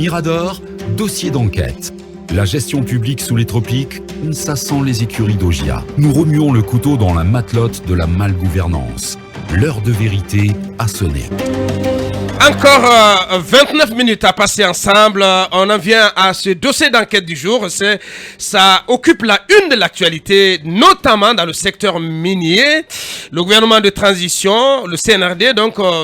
Mirador, dossier d'enquête. La gestion publique sous les tropiques, ça sent les écuries d'Augia. Nous remuons le couteau dans la matelote de la malgouvernance. L'heure de vérité a sonné. Encore 29 minutes à passer ensemble. On en vient à ce dossier d'enquête du jour. Ça occupe la une de l'actualité, notamment dans le secteur minier. Le gouvernement de transition, le CNRD,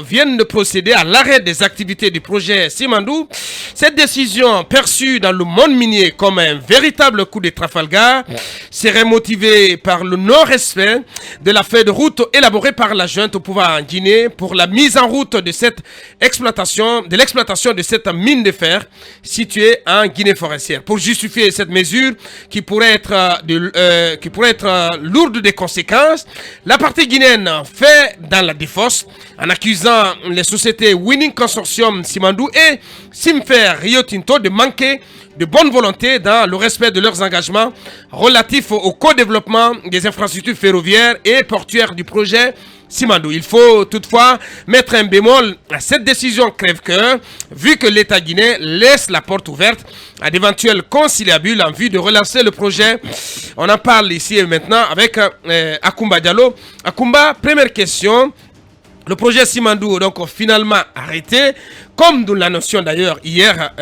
vient de procéder à l'arrêt des activités du projet Simandou. Cette décision, perçue dans le monde minier comme un véritable coup de Trafalgar, serait motivée par le non-respect de la feuille de route élaborée par la junte au pouvoir en Guinée pour la mise en route de l'exploitation de cette mine de fer située en Guinée forestière. Pour justifier cette mesure qui pourrait être lourde de conséquences, la partie guinéenne fait dans la défausse en accusant les sociétés Winning Consortium Simandou et Simfer Rio Tinto de manquer de bonne volonté dans le respect de leurs engagements relatifs au co-développement des infrastructures ferroviaires et portuaires du projet Simandou. Il faut toutefois mettre un bémol à cette décision crève-cœur, vu que l'État guinéen laisse la porte ouverte à d'éventuels conciliabules en vue de relancer le projet. On en parle ici et maintenant avec Akumba Diallo. Akumba, première question. Le projet Simandou, finalement arrêté, comme nous l'annoncions d'ailleurs hier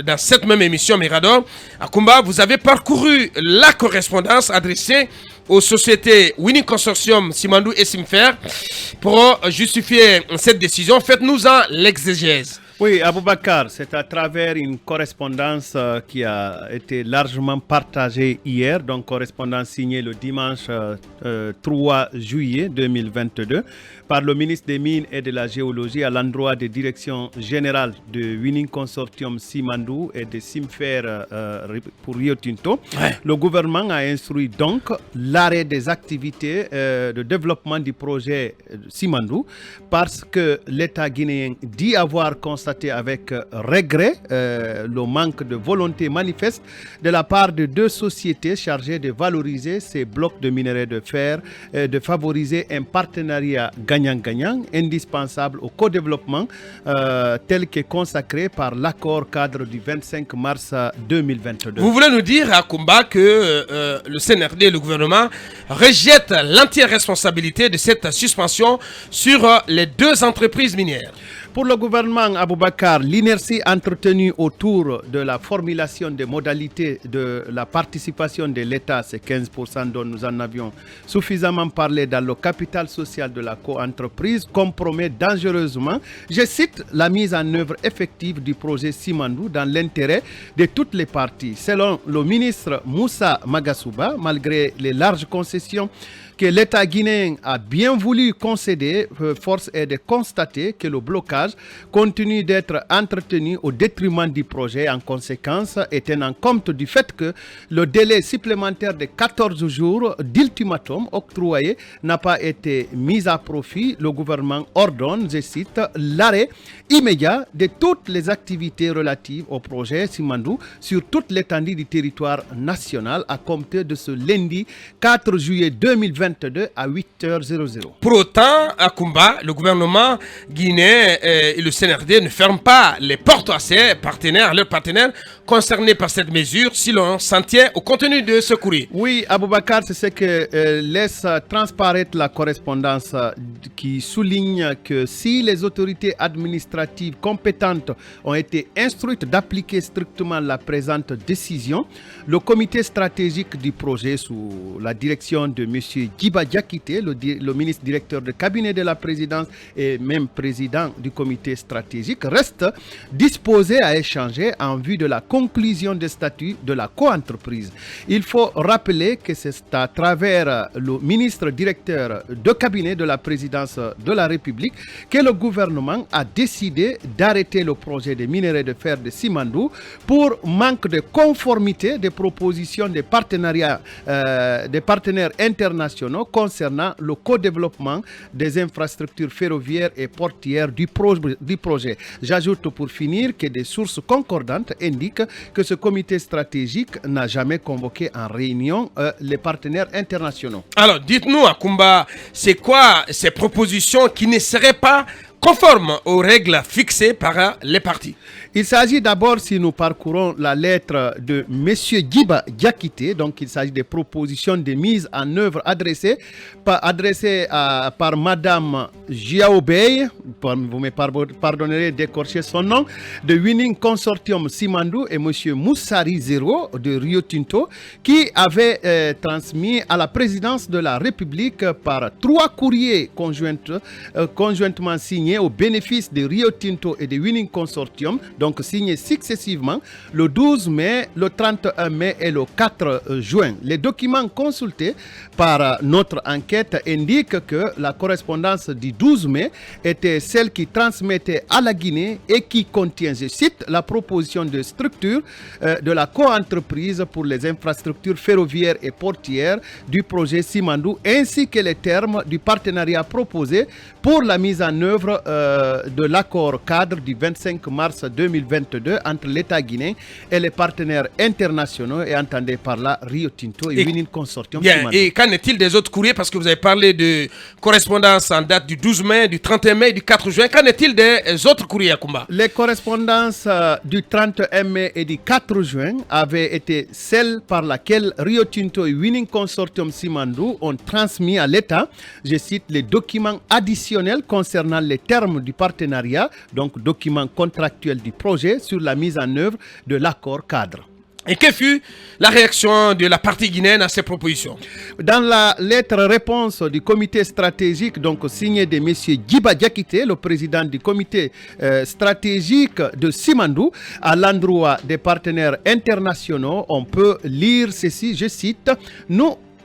dans cette même émission Mirador. Akumba, vous avez parcouru la correspondance adressée aux sociétés Winning Consortium, Simandou et Simfer pour justifier cette décision. Faites-nous-en l'exégèse. Oui, Aboubakar, c'est à travers une correspondance qui a été largement partagée hier, donc correspondance signée le dimanche 3 juillet 2022 par le ministre des Mines et de la Géologie à l'endroit des directions générales de Winning Consortium Simandou et de Simfer pour Rio Tinto. Ouais. Le gouvernement a instruit donc l'arrêt des activités de développement du projet Simandou parce que l'État guinéen dit avoir constaté avec regret le manque de volonté manifeste de la part de deux sociétés chargées de valoriser ces blocs de minerais de fer, de favoriser un partenariat gagnant-gagnant indispensable au co-développement tel que consacré par l'accord cadre du 25 mars 2022. Vous voulez nous dire, Akumba, que le CNRD et le gouvernement rejettent l'entière responsabilité de cette suspension sur les deux entreprises minières? Pour le gouvernement, Aboubakar, l'inertie entretenue autour de la formulation des modalités de la participation de l'État, ces 15% dont nous en avions suffisamment parlé dans le capital social de la co-entreprise, compromet dangereusement, je cite, la mise en œuvre effective du projet Simandou dans l'intérêt de toutes les parties. Selon le ministre Moussa Magasuba, malgré les larges concessions que l'État guinéen a bien voulu concéder, force est de constater que le blocage continue d'être entretenu au détriment du projet. En conséquence, et tenant compte du fait que le délai supplémentaire de 14 jours d'ultimatum octroyé n'a pas été mis à profit, le gouvernement ordonne, je cite, l'arrêt immédiat de toutes les activités relatives au projet Simandou sur toute l'étendue du territoire national à compter de ce lundi 4 juillet 2022 à 8h00. Pour autant, Akumba, le gouvernement guinéen et le CNRD ne ferment pas les portes à ses partenaires, leurs partenaires concernés par cette mesure, si l'on s'en tient au contenu de ce courrier. Oui, Aboubakar, c'est ce que laisse transparaître la correspondance qui souligne que si les autorités administratives compétentes ont été instruites d'appliquer strictement la présente décision, le comité stratégique du projet sous la direction de M. Djiba Diakité, le ministre directeur de cabinet de la présidence et même président du comité stratégique, reste disposé à échanger en vue de la conclusion des statuts de la co-entreprise. Il faut rappeler que c'est à travers le ministre directeur de cabinet de la présidence de la République que le gouvernement a décidé d'arrêter le projet de minerais de fer de Simandou pour manque de conformité des propositions des partenariats, des partenaires internationaux concernant le co-développement des infrastructures ferroviaires et portuaires du projet. J'ajoute pour finir que des sources concordantes indiquent que ce comité stratégique n'a jamais convoqué en réunion les partenaires internationaux. Alors, dites-nous, Akumba, c'est quoi ces propositions qui ne seraient pas conformes aux règles fixées par les partis? Il s'agit d'abord, si nous parcourons la lettre de M. Djiba Diakité, donc il s'agit des propositions de mise en œuvre adressées par Madame Jiaobei, vous me pardonnerez d'écorcher son nom, de Winning Consortium Simandou et M. Moussari Zero de Rio Tinto, qui avait transmis à la présidence de la République par 3 courriers conjointement signés au bénéfice de Rio Tinto et de Winning Consortium, donc signés successivement le 12 mai, le 31 mai et le 4 juin. Les documents consultés par notre enquête indiquent que la correspondance du 12 mai était celle qui transmettait à la Guinée et qui contient, je cite, la proposition de structure de la co-entreprise pour les infrastructures ferroviaires et portières du projet Simandou, ainsi que les termes du partenariat proposé pour la mise en œuvre de l'accord cadre du 25 mars 2022 entre l'État guinéen et les partenaires internationaux, et entendez par là Rio Tinto et Winning Consortium. Bien, et qu'en est-il des autres courriers? Parce que vous avez parlé de correspondance en date du 12 mai, du 31 mai et du 4 juin. Qu'en est-il des autres courriers, Akumba? Les correspondances du 31 mai et du 4 juin avaient été celles par laquelle Rio Tinto et Winning Consortium Simandou ont transmis à l'État, je cite, les documents additionnels concernant les termes du partenariat, donc documents contractuels du projet sur la mise en œuvre de l'accord cadre. Et que fut la réaction de la partie guinéenne à ces propositions? Dans la lettre réponse du comité stratégique, donc signée de M. Djiba Diakité, le président du comité stratégique de Simandou, à l'endroit des partenaires internationaux, on peut lire ceci, je cite,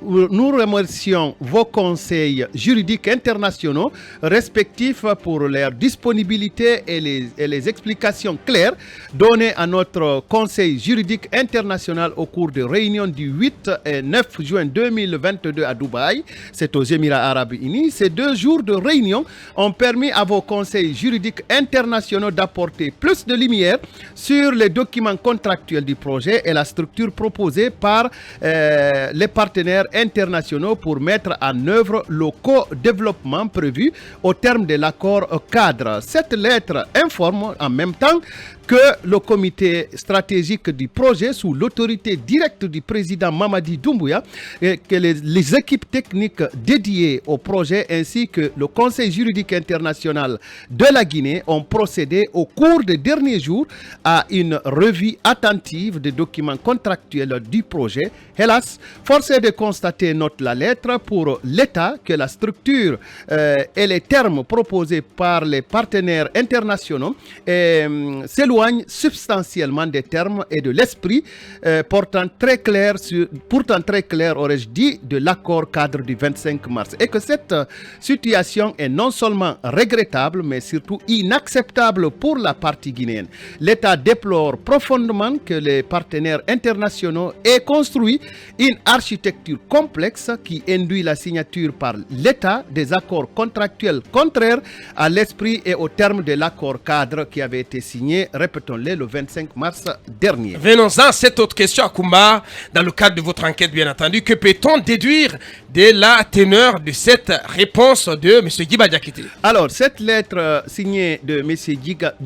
Nous remercions vos conseils juridiques internationaux respectifs pour leur disponibilité et les explications claires données à notre conseil juridique international au cours de réunions du 8 et 9 juin 2022 à Dubaï, c'est aux Émirats Arabes Unis. Ces 2 jours de réunion ont permis à vos conseils juridiques internationaux d'apporter plus de lumière sur les documents contractuels du projet et la structure proposée par les partenaires internationaux pour mettre en œuvre le co-développement prévu au terme de l'accord cadre. Cette lettre informe en même temps que le comité stratégique du projet, sous l'autorité directe du président Mamadi Doumbouya, et que les équipes techniques dédiées au projet ainsi que le Conseil juridique international de la Guinée ont procédé au cours des derniers jours à une revue attentive des documents contractuels du projet. Hélas, force est de constater, note la lettre, pour l'État que la structure et les termes proposés par les partenaires internationaux s'éloignent substantiellement des termes et de l'esprit pourtant très clair, aurais-je dit, de l'accord cadre du 25 mars. Et que cette situation est non seulement regrettable, mais surtout inacceptable pour la partie guinéenne. L'État déplore profondément que les partenaires internationaux aient construit une architecture complexe qui induit la signature par l'État des accords contractuels contraires à l'esprit et aux termes de l'accord cadre qui avait été signé, répétons-le, le 25 mars dernier. Venons-en à cette autre question, Akumba. Dans le cadre de votre enquête, bien entendu, que peut-on déduire de la teneur de cette réponse de M. Djiba Diakité? Alors, cette lettre signée de M.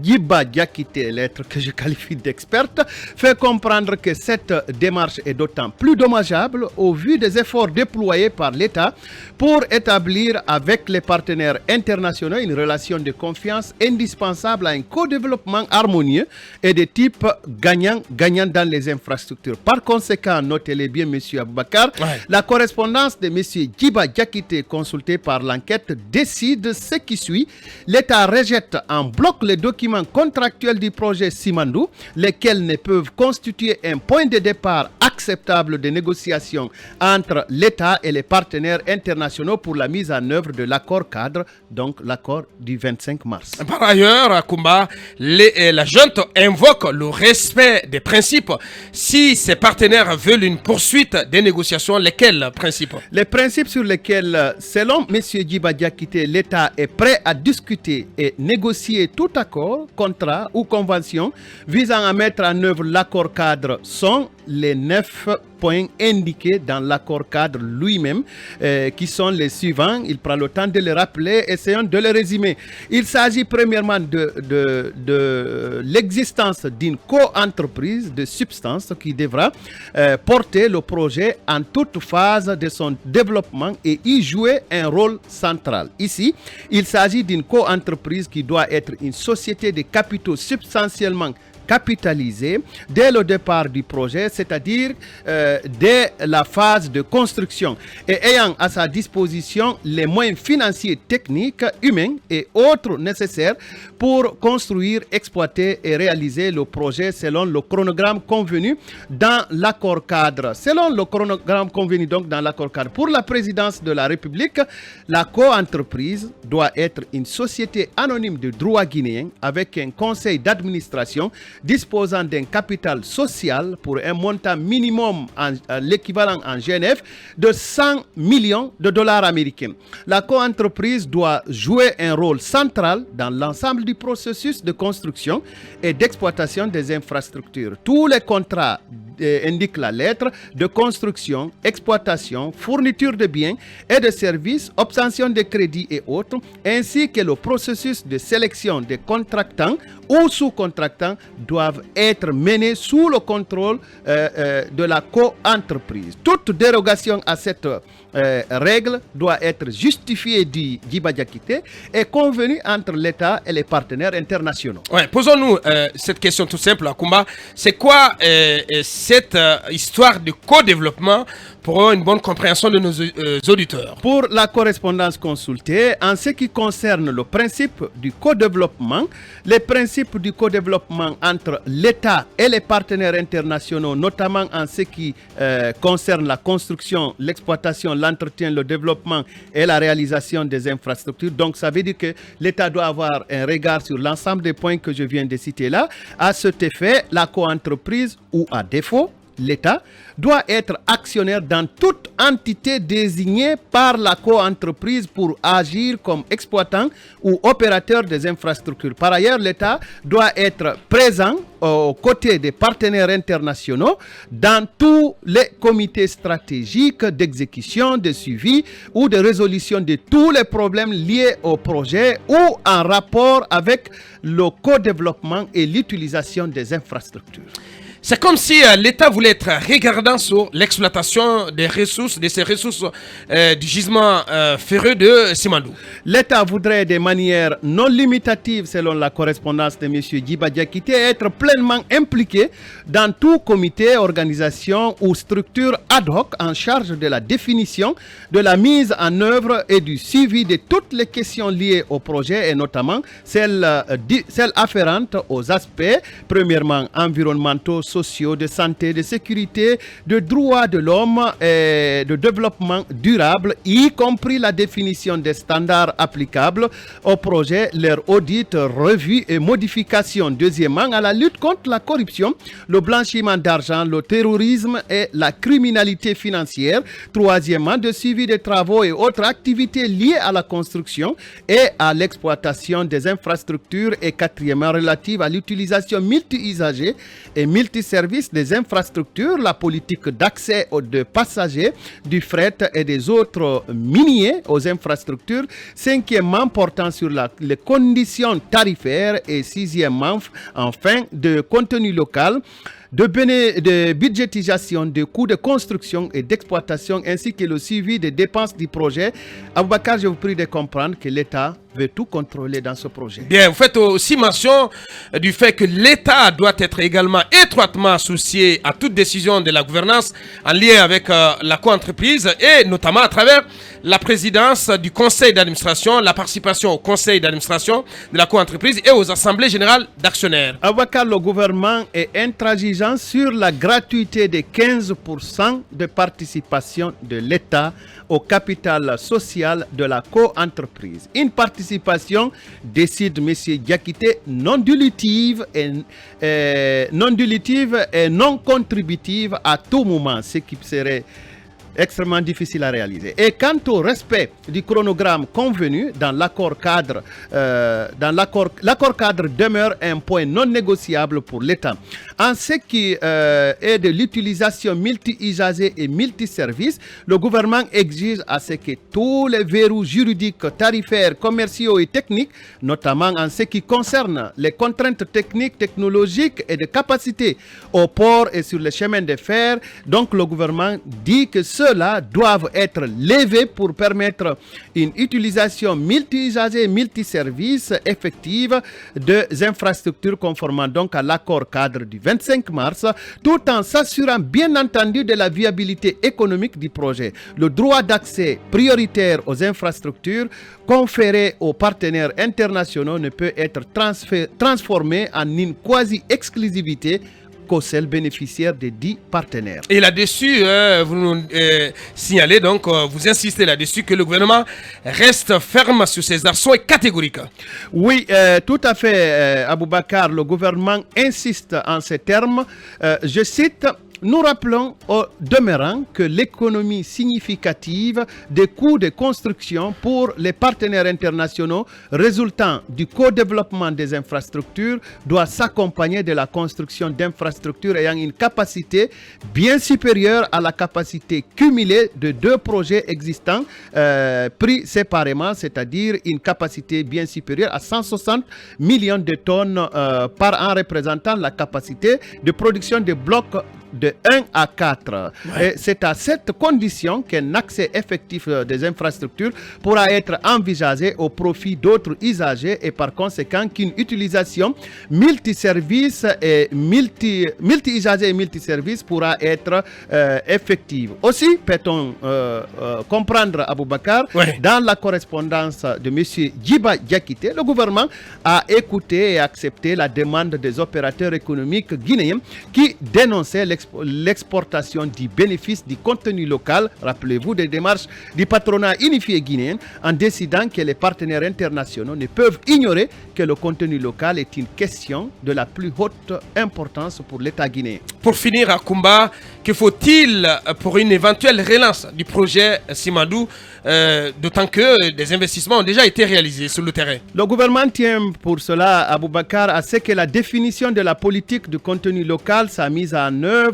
Djiba Diakité, lettre que je qualifie d'experte, fait comprendre que cette démarche est d'autant plus dommageable au vu des efforts déployés par l'État pour établir avec les partenaires internationaux une relation de confiance indispensable à un co-développement harmonieux et de type gagnant-gagnant dans les infrastructures. Par conséquent, notez-le bien, M. Aboubakar, la correspondance de M. Djiba Diakité, consulté par l'enquête, décide ce qui suit. L'État rejette en bloc les documents contractuels du projet Simandou, lesquels ne peuvent constituer un point de départ acceptable de négociation entre l'État et les partenaires internationaux pour la mise en œuvre de l'accord cadre, donc l'accord du 25 mars. Par ailleurs, Akumba, la junte invoque le respect des principes. Si ses partenaires veulent une poursuite des négociations, lesquels principes? Les principes sur lesquels, selon M. Djiba Diakité, l'État est prêt à discuter et négocier tout accord, contrat ou convention visant à mettre en œuvre l'accord cadre sont les 9 points indiqués dans l'accord cadre lui-même, qui sont les suivants. Il prend le temps de les rappeler, essayons de les résumer. Il s'agit premièrement de l'existence d'une co-entreprise de substance qui devra porter le projet en toute phase de son développement et y jouer un rôle central. Ici, il s'agit d'une co-entreprise qui doit être une société de capitaux substantiellement capitalisé dès le départ du projet, c'est-à-dire dès la phase de construction, et ayant à sa disposition les moyens financiers, techniques, humains et autres nécessaires pour construire, exploiter et réaliser le projet selon le chronogramme convenu dans l'accord cadre. Selon le chronogramme convenu donc dans l'accord cadre, pour la présidence de la République, la co-entreprise doit être une société anonyme de droit guinéen avec un conseil d'administration disposant d'un capital social pour un montant minimum l'équivalent en Genève de 100 millions de dollars américains. La co-entreprise doit jouer un rôle central dans l'ensemble du processus de construction et d'exploitation des infrastructures. Tous les contrats indiquent la lettre de construction, exploitation, fourniture de biens et de services, obtention de crédits et autres, ainsi que le processus de sélection des contractants ou sous-contractants doivent être menés sous le contrôle de la co-entreprise. Toute dérogation à cette règle doit être justifiée du Djiba Diakité et convenue entre l'État et les partenaires internationaux. Ouais, posons-nous cette question tout simple, Akumba. C'est quoi cette histoire de co-développement pour avoir une bonne compréhension de nos auditeurs? Pour la correspondance consultée, en ce qui concerne le principe du co-développement, les principes du co-développement entre l'État et les partenaires internationaux, notamment en ce qui concerne la construction, l'exploitation, l'entretien, le développement et la réalisation des infrastructures. Donc, ça veut dire que l'État doit avoir un regard sur l'ensemble des points que je viens de citer là. À cet effet, la co-entreprise, ou à défaut, l'État doit être actionnaire dans toute entité désignée par la co-entreprise pour agir comme exploitant ou opérateur des infrastructures. Par ailleurs, l'État doit être présent aux côtés des partenaires internationaux dans tous les comités stratégiques d'exécution, de suivi ou de résolution de tous les problèmes liés au projet ou en rapport avec le co-développement et l'utilisation des infrastructures. C'est comme si l'État voulait être regardant sur l'exploitation des ressources, de ces ressources du gisement ferreux de Simandou. L'État voudrait de manière non limitative, selon la correspondance de M. Djiba Diakité, être pleinement impliqué dans tout comité, organisation ou structure ad hoc en charge de la définition, de la mise en œuvre et du suivi de toutes les questions liées au projet et notamment celles afférentes aux aspects, premièrement environnementaux, sociaux, de santé, de sécurité, de droits de l'homme et de développement durable, y compris la définition des standards applicables au projet, leur audit, revue et modification. Deuxièmement, à la lutte contre la corruption, le blanchiment d'argent, le terrorisme et la criminalité financière. Troisièmement, de suivi des travaux et autres activités liées à la construction et à l'exploitation des infrastructures. Et quatrièmement, relative à l'utilisation multi-usagée et multi-services des infrastructures, la politique d'accès de passagers, du fret et des autres miniers aux infrastructures. Cinquièmement, portant sur les conditions tarifaires. Et sixièmement, enfin, de contenu local, de budgétisation des coûts de construction et d'exploitation ainsi que le suivi des dépenses du projet. Aboubakar, je vous prie de comprendre que l'État veut tout contrôler dans ce projet. Bien, vous faites aussi mention du fait que l'État doit être également étroitement associé à toute décision de la gouvernance en lien avec la co-entreprise et notamment à travers la présidence du conseil d'administration, la participation au conseil d'administration de la co-entreprise et aux assemblées générales d'actionnaires. Aboubakar, le gouvernement est intransigeant sur la gratuité de 15% de participation de l'État au capital social de la co-entreprise. Une participation, décide M. Diakité, non dilutive et non contributive à tout moment, ce qui serait extrêmement difficile à réaliser. Et quant au respect du chronogramme convenu dans l'accord cadre, l'accord cadre demeure un point non négociable pour l'État. En ce qui est de l'utilisation multi-usagers et multi-services, le gouvernement exige à ce que tous les verrous juridiques, tarifaires, commerciaux et techniques, notamment en ce qui concerne les contraintes techniques, technologiques et de capacité au port et sur les chemins de fer, donc le gouvernement dit que ceux-là doivent être levés pour permettre une utilisation multi-usagers et multi-services effective des infrastructures conformant donc à l'accord cadre du 25 mars, tout en s'assurant bien entendu de la viabilité économique du projet. Le droit d'accès prioritaire aux infrastructures conféré aux partenaires internationaux ne peut être transformé en une quasi-exclusivité qu'aux seuls bénéficiaires des 10 partenaires. Et là-dessus, vous nous signalez, donc vous insistez là-dessus que le gouvernement reste ferme sur ses actions et catégorique. Oui, tout à fait, Aboubakar. Le gouvernement insiste en ces termes. Je cite: nous rappelons au demeurant que l'économie significative des coûts de construction pour les partenaires internationaux résultant du co-développement des infrastructures doit s'accompagner de la construction d'infrastructures ayant une capacité bien supérieure à la capacité cumulée de 2 projets existants pris séparément, c'est-à-dire une capacité bien supérieure à 160 millions de tonnes par an, représentant la capacité de production de blocs de 1 à 4. Ouais. Et c'est à cette condition qu'un accès effectif des infrastructures pourra être envisagé au profit d'autres usagers et par conséquent qu'une utilisation multiservice et multi-usagers et multiservices pourra être effective. Aussi, peut-on comprendre, Aboubakar, dans la correspondance de M. Djiba Diakité, le gouvernement a écouté et accepté la demande des opérateurs économiques guinéens qui dénonçaient l'exportation du bénéfice du contenu local, rappelez-vous des démarches du patronat unifié guinéen, en décidant que les partenaires internationaux ne peuvent ignorer que le contenu local est une question de la plus haute importance pour l'État guinéen. Pour finir, à Kumba, que faut-il pour une éventuelle relance du projet Simandou, d'autant que des investissements ont déjà été réalisés sur le terrain? Le gouvernement tient pour cela, Aboubakar, à ce que la définition de la politique du contenu local soit mise en œuvre,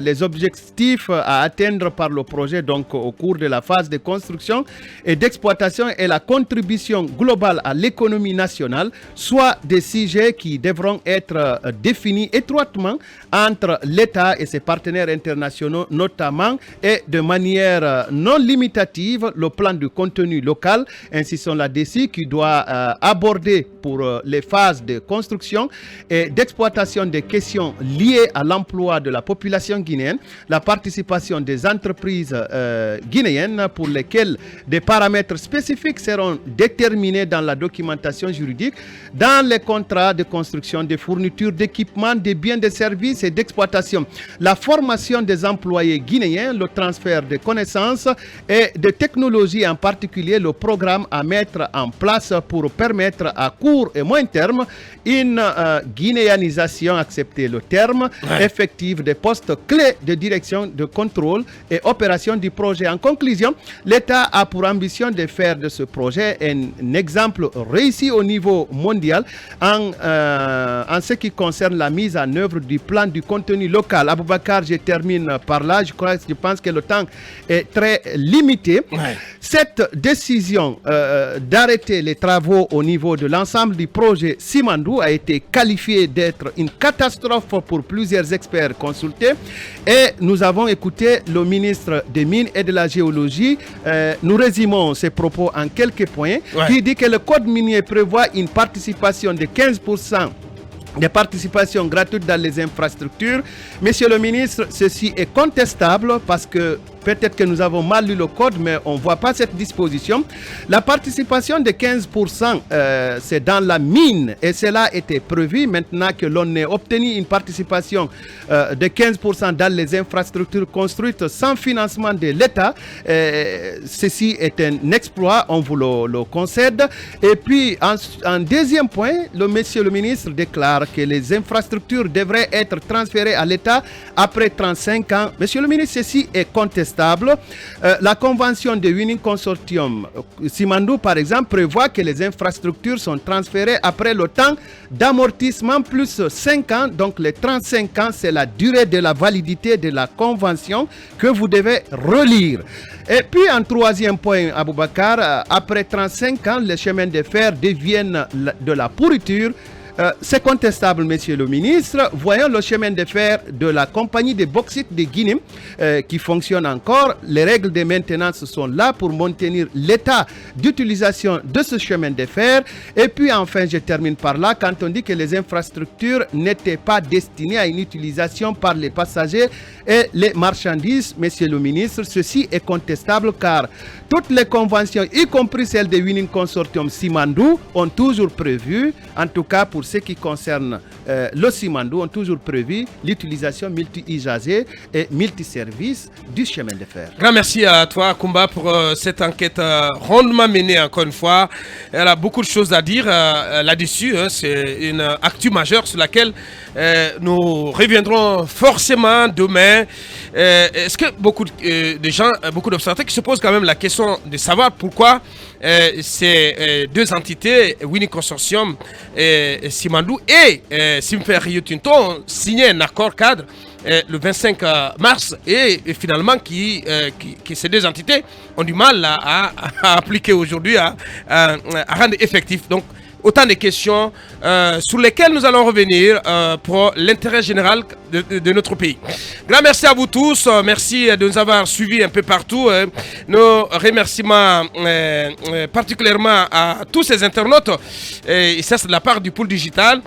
les objectifs à atteindre par le projet donc au cours de la phase de construction et d'exploitation et la contribution globale à l'économie nationale, soit des sujets qui devront être définis étroitement entre l'État et ses partenaires internationaux notamment, et de manière non limitative le plan du contenu local, insistons là-dessus, qui doit aborder pour les phases de construction et d'exploitation des questions liées à l'emploi de la population guinéenne, la participation des entreprises guinéennes pour lesquelles des paramètres spécifiques seront déterminés dans la documentation juridique, dans les contrats de construction, des fournitures d'équipements, des biens de services et d'exploitation, la formation des employés guinéens, le transfert de connaissances et de technologies, en particulier le programme à mettre en place pour permettre à court et moyen terme une guinéanisation, acceptez le terme, effective des postes clés de direction, de contrôle et opération du projet. En conclusion, l'État a pour ambition de faire de ce projet un exemple réussi au niveau mondial en ce qui concerne la mise en œuvre du plan du contenu local. Aboubakar, je termine par là. Je pense que le temps est très limité. Cette décision d'arrêter les travaux au niveau de l'ensemble du projet Simandou a été qualifiée d'être une catastrophe pour plusieurs experts consultés, et nous avons écouté le ministre des Mines et de la Géologie. Nous résumons ses propos en quelques points, qui dit que le code minier prévoit une participation de 15% de participation gratuite dans les infrastructures. Monsieur le ministre, ceci est contestable parce que peut-être que nous avons mal lu le code, mais on ne voit pas cette disposition. La participation de 15%, c'est dans la mine, et cela était prévu. Maintenant que l'on ait obtenu une participation de 15% dans les infrastructures construites sans financement de l'État, ceci est un exploit, on vous le concède. Et puis, en deuxième point, monsieur le ministre déclare que les infrastructures devraient être transférées à l'État après 35 ans. Monsieur le ministre, ceci est contestable. contestable. La convention de Winning Consortium Simandou, par exemple, prévoit que les infrastructures sont transférées après le temps d'amortissement plus 5 ans. Donc les 35 ans, c'est la durée de la validité de la convention que vous devez relire. Et puis en troisième point, Aboubakar, après 35 ans, les chemins de fer deviennent de la pourriture. C'est contestable, monsieur le ministre. Voyons le chemin de fer de la compagnie de bauxite de Guinée qui fonctionne encore. Les règles de maintenance sont là pour maintenir l'état d'utilisation de ce chemin de fer. Et puis enfin, je termine par là, quand on dit que les infrastructures n'étaient pas destinées à une utilisation par les passagers et les marchandises, monsieur le ministre, ceci est contestable car toutes les conventions, y compris celle de Winning Consortium Simandou, ont toujours prévu, en tout cas pour ce qui concerne le Simandou, ont toujours prévu l'utilisation multi-usagers et multi-services du chemin de fer. Grand merci à toi, Kumba, pour cette enquête rondement menée encore une fois. Elle a beaucoup de choses à dire là-dessus. C'est une actu majeure sur laquelle nous reviendrons forcément demain. Est-ce que beaucoup de gens, beaucoup d'observateurs qui se posent quand même la question de savoir pourquoi ces deux entités, Winning Consortium et Simandou et Simfer Rio Tinto, ont signé un accord cadre le 25 mars et finalement que ces deux entités ont du mal à appliquer aujourd'hui, à rendre effectif. Donc, autant de questions sur lesquelles nous allons revenir pour l'intérêt général de notre pays. Grand merci à vous tous. Merci de nous avoir suivis un peu partout. Nos remerciements particulièrement à tous ces internautes. Et ça, c'est de la part du Pôle Digital.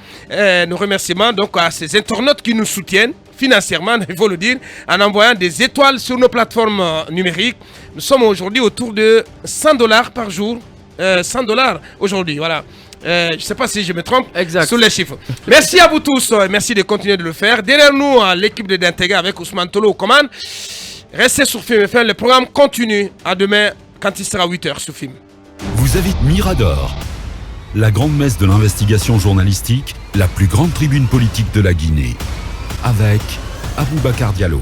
Nos remerciements donc à ces internautes qui nous soutiennent financièrement, il faut le dire, en envoyant des étoiles sur nos plateformes numériques. Nous sommes aujourd'hui autour de $100 par jour. $100 aujourd'hui, voilà. Je ne sais pas si je me trompe sur les chiffres. Merci à vous tous. Merci de continuer de le faire. Derrière nous, l'équipe de Dintega avec Ousmane Tolo aux commandes. Restez sur Film FM. Le programme continue. À demain quand il sera 8h sur Film. Vous avez Mirador, la grande messe de l'investigation journalistique, la plus grande tribune politique de la Guinée. Avec Aboubakar Diallo,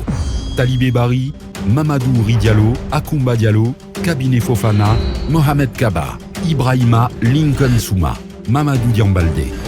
Talibé Bari, Mamadou Ouri Diallo, Akoumba Diallo, Kabinet Fofana, Mohamed Kaba, Ibrahima Lincoln Souma, Mamadou Diambalde.